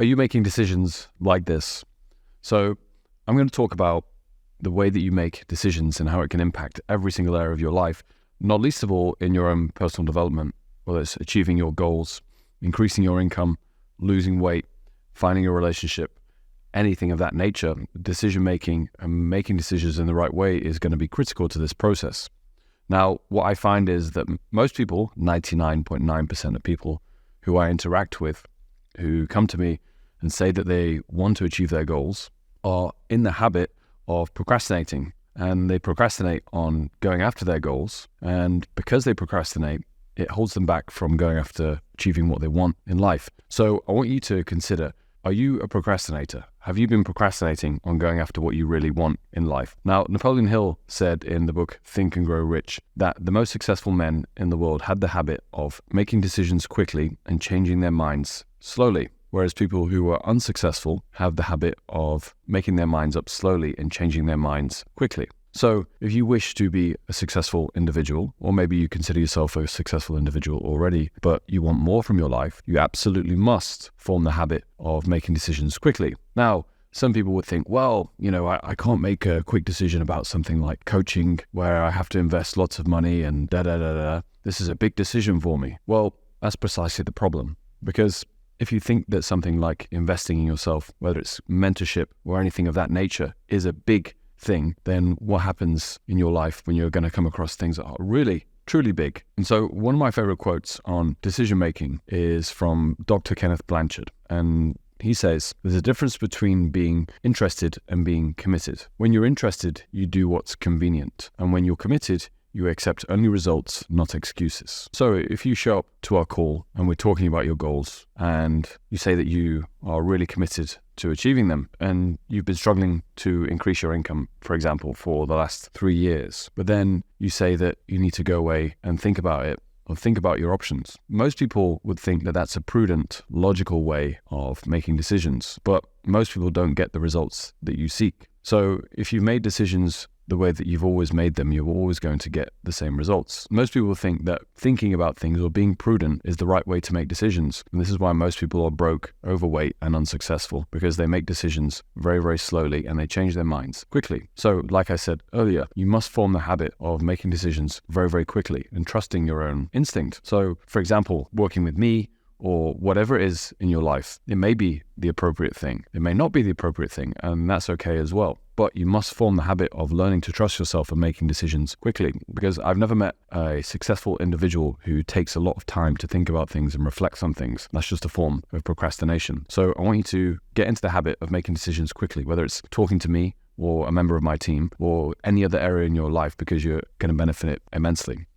Are you making decisions like this? So I'm going to talk about the way that you make decisions and how it can impact every single area of your life, not least of all in your own personal development, whether it's achieving your goals, increasing your income, losing weight, finding a relationship, anything of that nature. Decision making and making decisions in the right way is going to be critical to this process. Now, what I find is that most people, 99.9% of people who I interact with, who come to me and say that they want to achieve their goals, are in the habit of procrastinating. And they procrastinate on going after their goals. And because they procrastinate, it holds them back from going after achieving what they want in life. So I want you to consider, are you a procrastinator? Have you been procrastinating on going after what you really want in life? Now, Napoleon Hill said in the book Think and Grow Rich that the most successful men in the world had the habit of making decisions quickly and changing their minds slowly, whereas people who are unsuccessful have the habit of making their minds up slowly and changing their minds quickly. So if you wish to be a successful individual, or maybe you consider yourself a successful individual already, but you want more from your life, you absolutely must form the habit of making decisions quickly. Now, some people would think, well, I can't make a quick decision about something like coaching where I have to invest lots of money and da-da-da-da. This is a big decision for me. Well, that's precisely the problem, because if you think that something like investing in yourself, whether it's mentorship or anything of that nature, is a big thing, then what happens in your life when you're going to come across things that are really, truly big? And so one of my favorite quotes on decision making is from Dr. Kenneth Blanchard. And he says, there's a difference between being interested and being committed. When you're interested, you do what's convenient. And when you're committed, you accept only results, not excuses. So if you show up to our call and we're talking about your goals and you say that you are really committed to achieving them and you've been struggling to increase your income, for example, for the last 3 years, but then you say that you need to go away and think about it or think about your options. Most people would think that that's a prudent, logical way of making decisions, but most people don't get the results that you seek. So if you've made decisions the way that you've always made them, you're always going to get the same results. Most people think that thinking about things or being prudent is the right way to make decisions. And this is why most people are broke, overweight, and unsuccessful, because they make decisions very, very slowly and they change their minds quickly. So like I said earlier, you must form the habit of making decisions very, very quickly and trusting your own instinct. So for example, working with me, or whatever it is in your life, it may be the appropriate thing. It may not be the appropriate thing, and that's okay as well. But you must form the habit of learning to trust yourself and making decisions quickly, because I've never met a successful individual who takes a lot of time to think about things and reflects on things. That's just a form of procrastination. So I want you to get into the habit of making decisions quickly, whether it's talking to me or a member of my team or any other area in your life, because you're going to benefit immensely.